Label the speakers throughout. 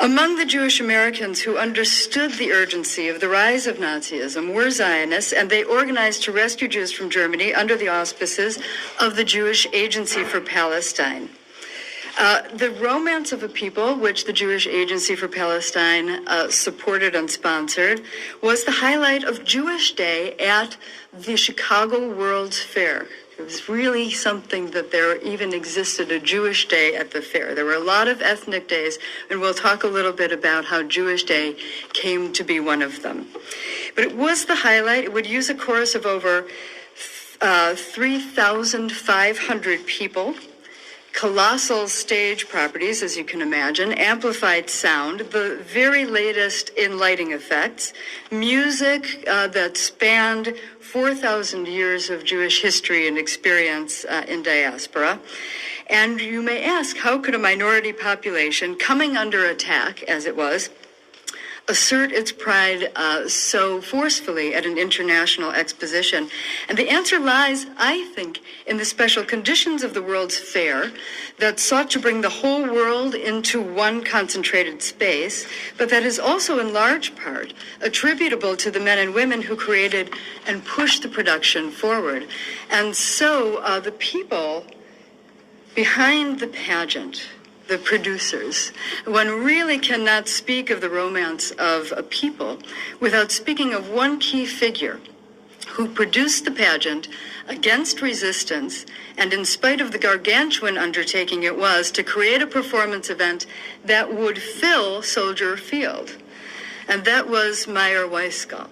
Speaker 1: Among the Jewish Americans who understood the urgency of the rise of Nazism were Zionists, and they organized to rescue Jews from Germany under the auspices of the Jewish Agency for Palestine. The Romance of a People, which the Jewish Agency for Palestine supported and sponsored, was the highlight of Jewish Day at the Chicago World's Fair. It was really something that there even existed a Jewish Day at the fair. There were a lot of ethnic days, and we'll talk a little bit about how Jewish Day came to be one of them. But it was the highlight. It would use a chorus of over 3,500 people, colossal stage properties, as you can imagine, amplified sound, the very latest in lighting effects, music that spanned 4,000 years of Jewish history and experience in diaspora. And you may ask, how could a minority population coming under attack, as it was, assert its pride so forcefully at an international exposition? And the answer lies, I think, in the special conditions of the World's Fair that sought to bring the whole world into one concentrated space, but that is also in large part attributable to the men and women who created and pushed the production forward. And so the people behind the pageant, the producers, one really cannot speak of the romance of a people without speaking of one key figure who produced the pageant against resistance and in spite of the gargantuan undertaking it was to create a performance event that would fill Soldier Field. And that was Meyer Weisskall.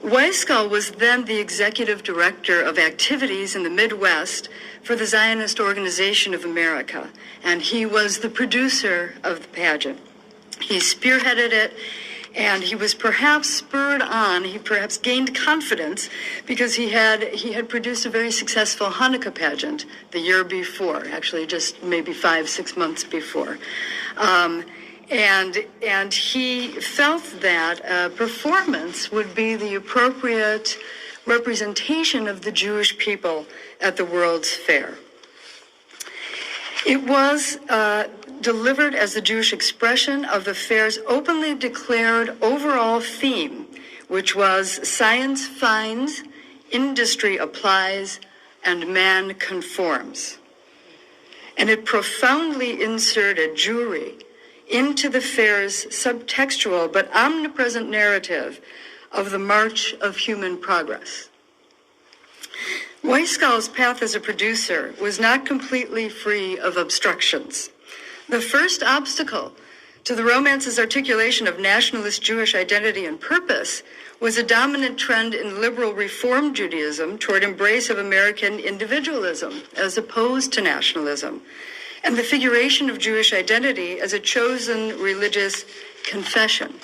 Speaker 1: Weisskall was then the executive director of activities in the Midwest for the Zionist Organization of America, and he was the producer of the pageant. He spearheaded it, and he was perhaps spurred on, he perhaps gained confidence because he had produced a very successful Hanukkah pageant the year before, actually just maybe 5-6 months before. And he felt that performance would be the appropriate representation of the Jewish people at the World's Fair. It was delivered as the Jewish expression of the fair's openly declared overall theme, which was science finds, industry applies, and man conforms. And it profoundly inserted Jewry into the fair's subtextual but omnipresent narrative of the march of human progress. Weisskall's path as a producer was not completely free of obstructions. The first obstacle to the romance's articulation of nationalist Jewish identity and purpose was a dominant trend in liberal Reform Judaism toward embrace of American individualism as opposed to nationalism, and the figuration of Jewish identity as a chosen religious confession.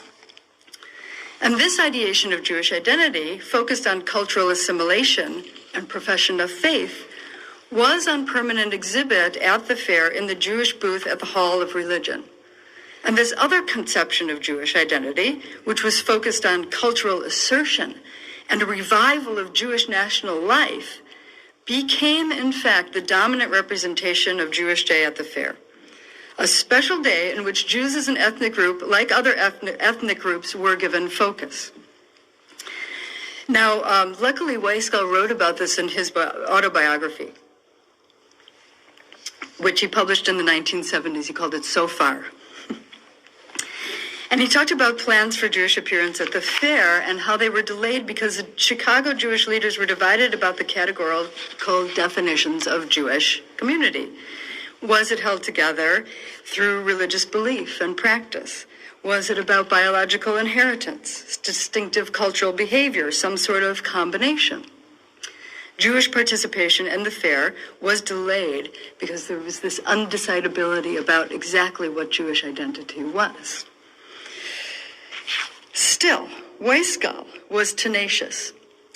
Speaker 1: And this ideation of Jewish identity, focused on cultural assimilation and profession of faith, was on permanent exhibit at the fair in the Jewish booth at the Hall of Religion. And this other conception of Jewish identity, which was focused on cultural assertion and a revival of Jewish national life, became, in fact, the dominant representation of Jewish Day at the fair. A special day in which Jews as an ethnic group, like other ethnic groups, were given focus. Now, luckily, Weisskall wrote about this in his autobiography, which he published in the 1970s. He called it So Far. And he talked about plans for Jewish appearance at the fair and how they were delayed because the Chicago Jewish leaders were divided about the categorical definitions of Jewish community. Was it held together through religious belief and practice? Was it about biological inheritance, distinctive cultural behavior, some sort of combination? Jewish participation in the fair was delayed because there was this undecidability about exactly what Jewish identity was. Still, Weisskall was tenacious,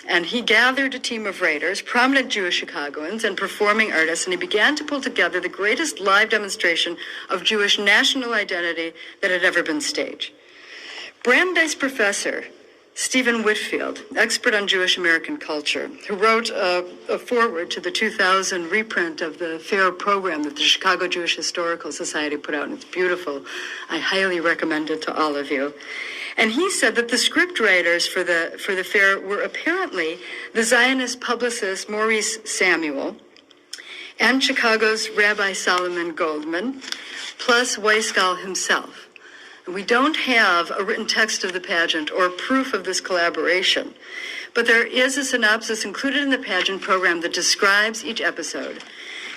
Speaker 1: and he gathered a team of writers, prominent Jewish Chicagoans, and performing artists, and he began to pull together the greatest live demonstration of Jewish national identity that had ever been staged. Brandeis professor Stephen Whitfield, expert on Jewish American culture, who wrote a foreword to the 2000 reprint of the fair program that the Chicago Jewish Historical Society put out, and it's beautiful. I highly recommend it to all of you. And he said that the script writers for the fair were apparently the Zionist publicist Maurice Samuel and Chicago's Rabbi Solomon Goldman, plus Weisgall himself. We don't have a written text of the pageant or proof of this collaboration, but there is a synopsis included in the pageant program that describes each episode.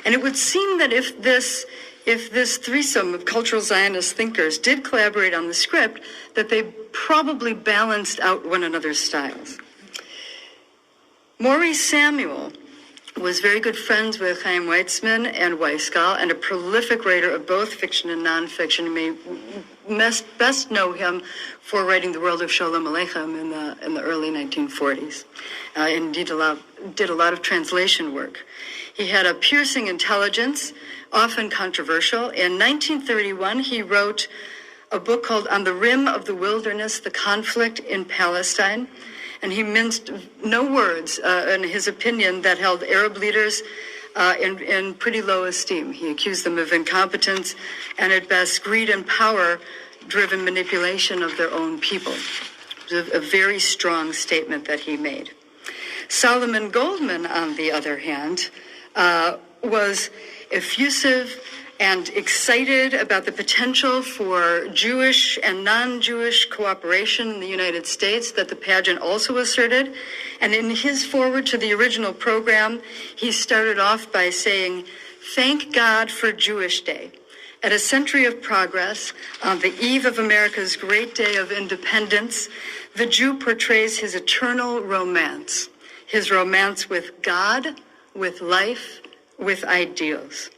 Speaker 1: And it would seem that if this threesome of cultural Zionist thinkers did collaborate on the script, that they probably balanced out one another's styles. Maurice Samuel was very good friends with Chaim Weizmann and Weisgall, and a prolific writer of both fiction and nonfiction. You may best know him for writing The World of Sholem Aleichem in the early 1940s. Indeed, did a lot of translation work. He had a piercing intelligence, often controversial. In 1931, he wrote a book called On the Rim of the Wilderness, The Conflict in Palestine. And he minced no words in his opinion that held Arab leaders in pretty low esteem. He accused them of incompetence and, at best, greed and power-driven manipulation of their own people. It was a very strong statement that he made. Solomon Goldman, on the other hand, was effusive and excited about the potential for Jewish and non-Jewish cooperation in the United States that the pageant also asserted. And in his foreword to the original program, he started off by saying, "Thank God for Jewish Day. At a century of progress, on the eve of America's great day of independence, the Jew portrays his eternal romance, his romance with God, with life, with ideals."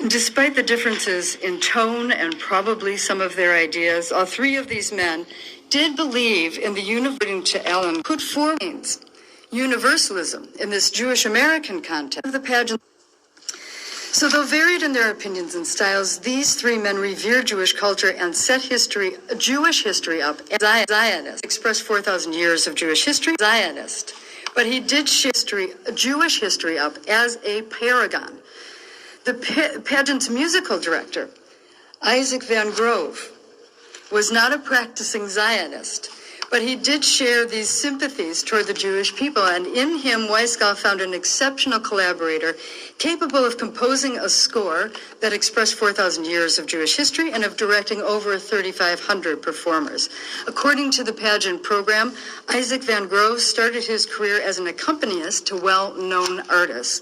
Speaker 1: Despite the differences in tone and probably some of their ideas, all three of these men did believe in the universal to Ellen put forward universalism in this Jewish American context of the pageant. So though varied in their opinions and styles, these three men revered Jewish culture and set Jewish history up as Zionist, expressed 4,000 years of Jewish history, Zionist. But he did share Jewish history up as a paragon. The pageant's musical director, Isaac Van Grove, was not a practicing Zionist, but he did share these sympathies toward the Jewish people, and in him, Weisgall found an exceptional collaborator capable of composing a score that expressed 4,000 years of Jewish history and of directing over 3,500 performers. According to the pageant program, Isaac Van Grove started his career as an accompanist to well-known artists.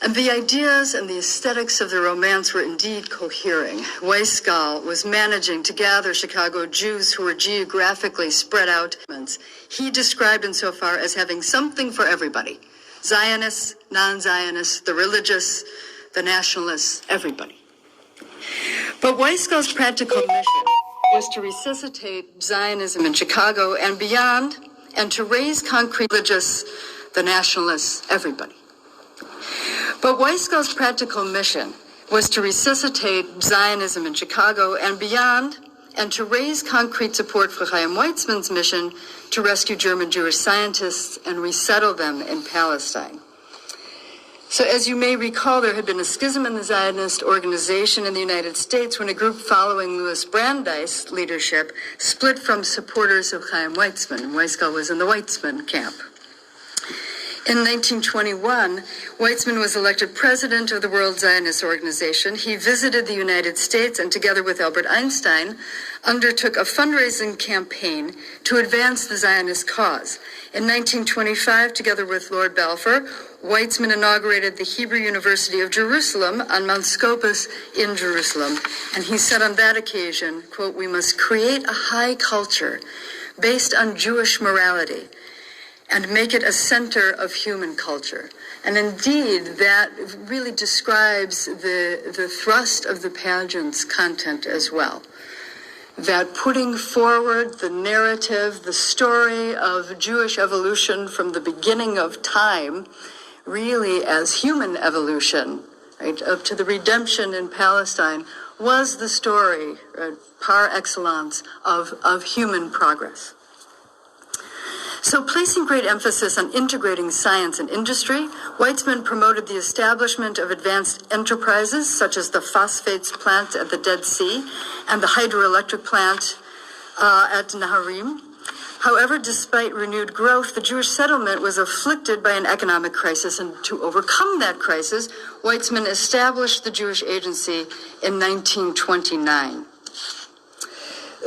Speaker 1: And the ideas and the aesthetics of the romance were indeed cohering. Weisgall was managing to gather Chicago Jews who were geographically spread out. He described insofar as having something for everybody. Zionists, non-Zionists, the religious, the nationalists, everybody. But Weisgall's practical mission was to resuscitate Zionism in Chicago and beyond, and to raise concrete religious, the nationalists, everybody. But Weisgall's practical mission was to resuscitate Zionism in Chicago and beyond, and to raise concrete support for Chaim Weizmann's mission to rescue German Jewish scientists and resettle them in Palestine. So as you may recall, there had been a schism in the Zionist organization in the United States when a group following Louis Brandeis' leadership split from supporters of Chaim Weizmann. Weisgall was in the Weizmann camp. In 1921, Weizmann was elected president of the World Zionist Organization. He visited the United States and, together with Albert Einstein, undertook a fundraising campaign to advance the Zionist cause. In 1925, together with Lord Balfour, Weizmann inaugurated the Hebrew University of Jerusalem on Mount Scopus in Jerusalem. And he said on that occasion, quote, "We must create a high culture based on Jewish morality and make it a center of human culture." And indeed, that really describes the thrust of the pageant's content as well. That putting forward the narrative, the story of Jewish evolution from the beginning of time, really as human evolution, right, up to the redemption in Palestine, was the story, par excellence, of human progress. So, placing great emphasis on integrating science and industry, Weitzman promoted the establishment of advanced enterprises such as the phosphates plant at the Dead Sea and the hydroelectric plant at Naharim. However, despite renewed growth, the Jewish settlement was afflicted by an economic crisis, and to overcome that crisis, Weitzman established the Jewish Agency in 1929.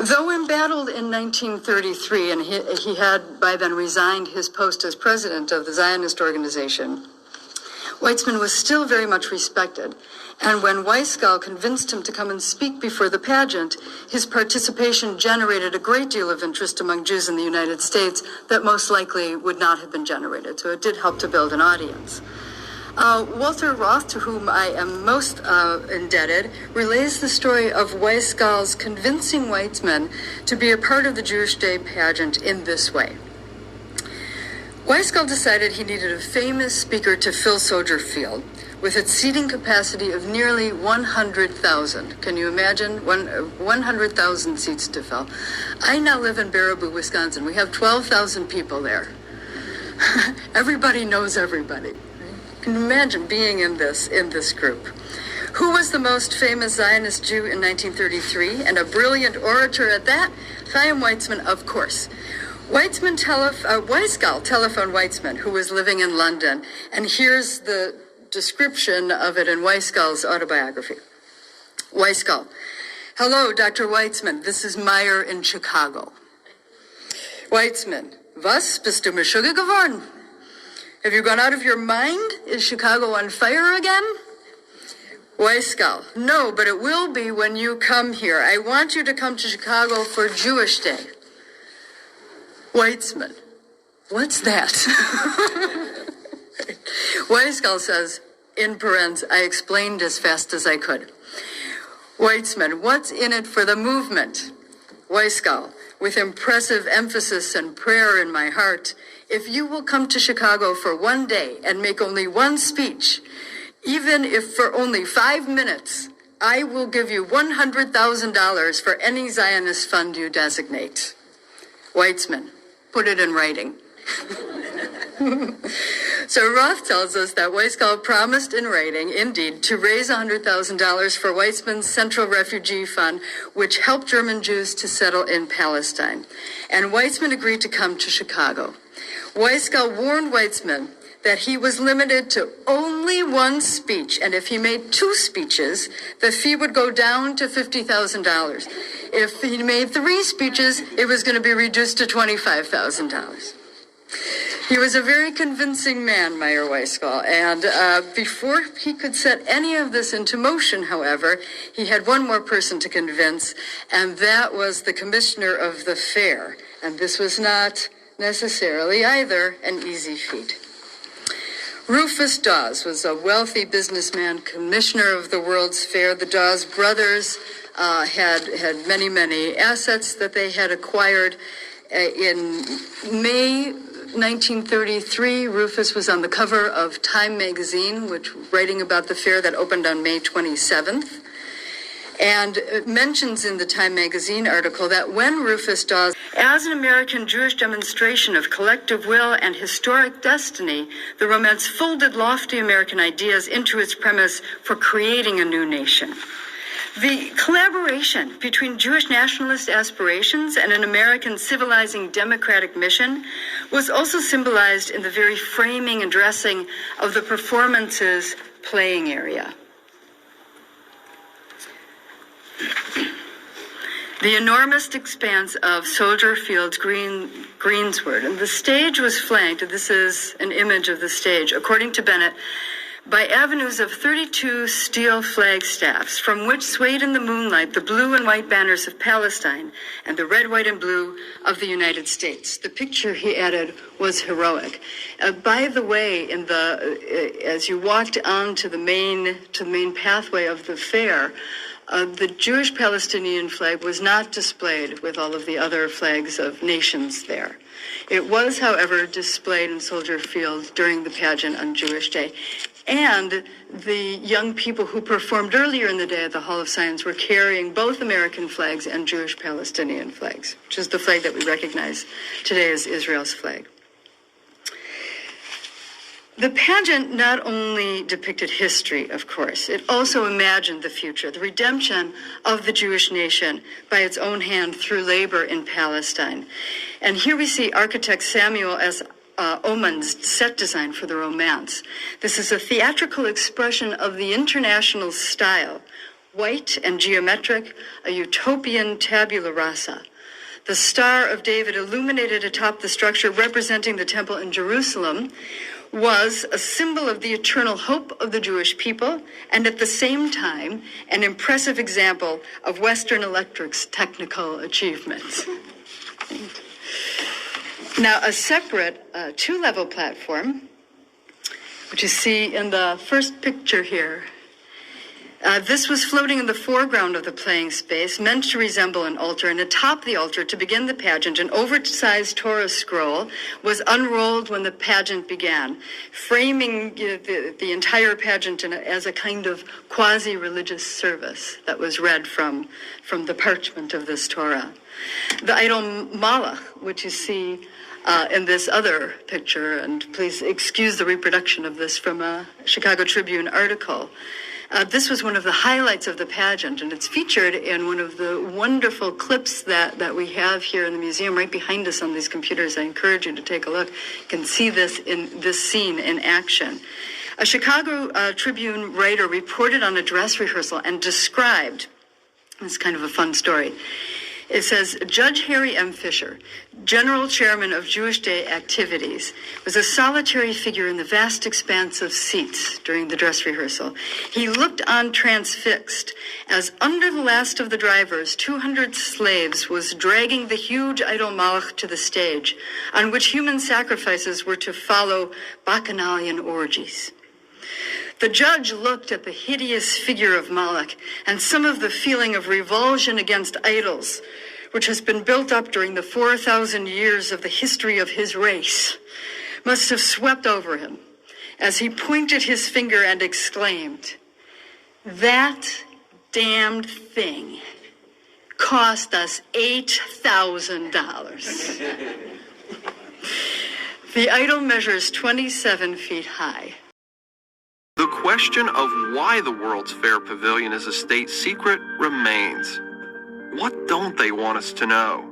Speaker 1: Though embattled in 1933, and he had by then resigned his post as president of the Zionist organization, Weitzman was still very much respected. And when Weisgall convinced him to come and speak before the pageant, his participation generated a great deal of interest among Jews in the United States that most likely would not have been generated. So it did help to build an audience. Walter Roth, to whom I am most indebted, relays the story of Weisgall's convincing Weitzman to be a part of the Jewish Day pageant in this way. Weisgall decided he needed a famous speaker to fill Soldier Field with its seating capacity of nearly 100,000. Can you imagine? 100,000 seats to fill. I now live in Baraboo, Wisconsin. We have 12,000 people there. Everybody knows everybody. Can you imagine being in this group? Who was the most famous Zionist Jew in 1933 and a brilliant orator at that? Chaim Weizmann, of course. Weisgall telephoned Weitzman, who was living in London, and here's the description of it in Weisgall's autobiography. Weisgall: hello, Dr. Weitzman, this is Meyer in Chicago. Weitzman: was, bist du Meshuggah geworden? Have you gone out of your mind? Is Chicago on fire again? Weisgall: no, but it will be when you come here. I want you to come to Chicago for Jewish Day. Weitzman: what's that? Weisgall says, in parens, I explained as fast as I could. Weitzman: what's in it for the movement? Weisgall, with impressive emphasis and prayer in my heart, if you will come to Chicago for one day and make only one speech, even if for only 5 minutes, I will give you $100,000 for any Zionist fund you designate. Weitzman: put it in writing. So Roth tells us that Weisgall promised in writing, indeed, to raise $100,000 for Weitzman's Central Refugee Fund, which helped German Jews to settle in Palestine. And Weitzman agreed to come to Chicago. Weisgall warned Weitzman that he was limited to only one speech, and if he made 2 speeches, the fee would go down to $50,000. If he made 3 speeches, it was going to be reduced to $25,000. He was a very convincing man, Meyer Weisgall, and before he could set any of this into motion, however, he had one more person to convince, and that was the commissioner of the fair. And this was not necessarily either an easy feat. Rufus Dawes was a wealthy businessman, commissioner of the World's Fair. The Dawes brothers had many assets that they had acquired. In May 1933, Rufus was on the cover of Time magazine, which writing about the fair that opened on May 27th. And it mentions in the Time magazine article that when Rufus Dawes, as an American Jewish demonstration of collective will and historic destiny, the romance folded lofty American ideas into its premise for creating a new nation. The collaboration between Jewish nationalist aspirations and an American civilizing democratic mission was also symbolized in the very framing and dressing of the performance's playing area. The enormous expanse of Soldier Field's greensward, and the stage was flanked, this is an image of the stage, according to Bennett, by avenues of 32 steel flagstaffs, from which swayed in the moonlight the blue and white banners of Palestine and the red, white, and blue of the United States. The picture, he added, was heroic. By the way, as you walked on to the main pathway of the fair, the Jewish Palestinian flag was not displayed with all of the other flags of nations there. It was, however, displayed in Soldier Field during the pageant on Jewish Day. And the young people who performed earlier in the day at the Hall of Science were carrying both American flags and Jewish Palestinian flags, which is the flag that we recognize today as Israel's flag. The pageant not only depicted history, of course, it also imagined the future, the redemption of the Jewish nation by its own hand through labor in Palestine. And here we see architect Samuel S. Oman's set design for the romance. This is a theatrical expression of the international style, white and geometric, a utopian tabula rasa. The Star of David illuminated atop the structure representing the temple in Jerusalem was a symbol of the eternal hope of the Jewish people, and at the same time, an impressive example of Western Electric's technical achievements. Now, a separate two-level platform, which you see in the first picture here, this was floating in the foreground of the playing space, meant to resemble an altar, and atop the altar, to begin the pageant, an oversized Torah scroll was unrolled when the pageant began, framing the entire pageant as a kind of quasi-religious service that was read from the parchment of this Torah. The idol Moloch, which you see in this other picture, and please excuse the reproduction of this from a Chicago Tribune article, this was one of the highlights of the pageant, and it's featured in one of the wonderful clips that we have here in the museum right behind us on these computers. I encourage you to take a look. You can see this scene in action. A Chicago Tribune writer reported on a dress rehearsal and described, it's kind of a fun story. It says, Judge Harry M. Fisher, General Chairman of Jewish Day activities, was a solitary figure in the vast expanse of seats during the dress rehearsal. He looked on transfixed as under the last of the drivers, 200 slaves was dragging the huge idol Moloch to the stage, on which human sacrifices were to follow bacchanalian orgies. The judge looked at the hideous figure of Moloch and some of the feeling of revulsion against idols, which has been built up during the 4,000 years of the history of his race, must have swept over him as he pointed his finger and exclaimed, "That damned thing cost us $8,000. The idol measures 27 feet high.
Speaker 2: The question of why the World's Fair Pavilion is a state secret remains. What don't they want us to know?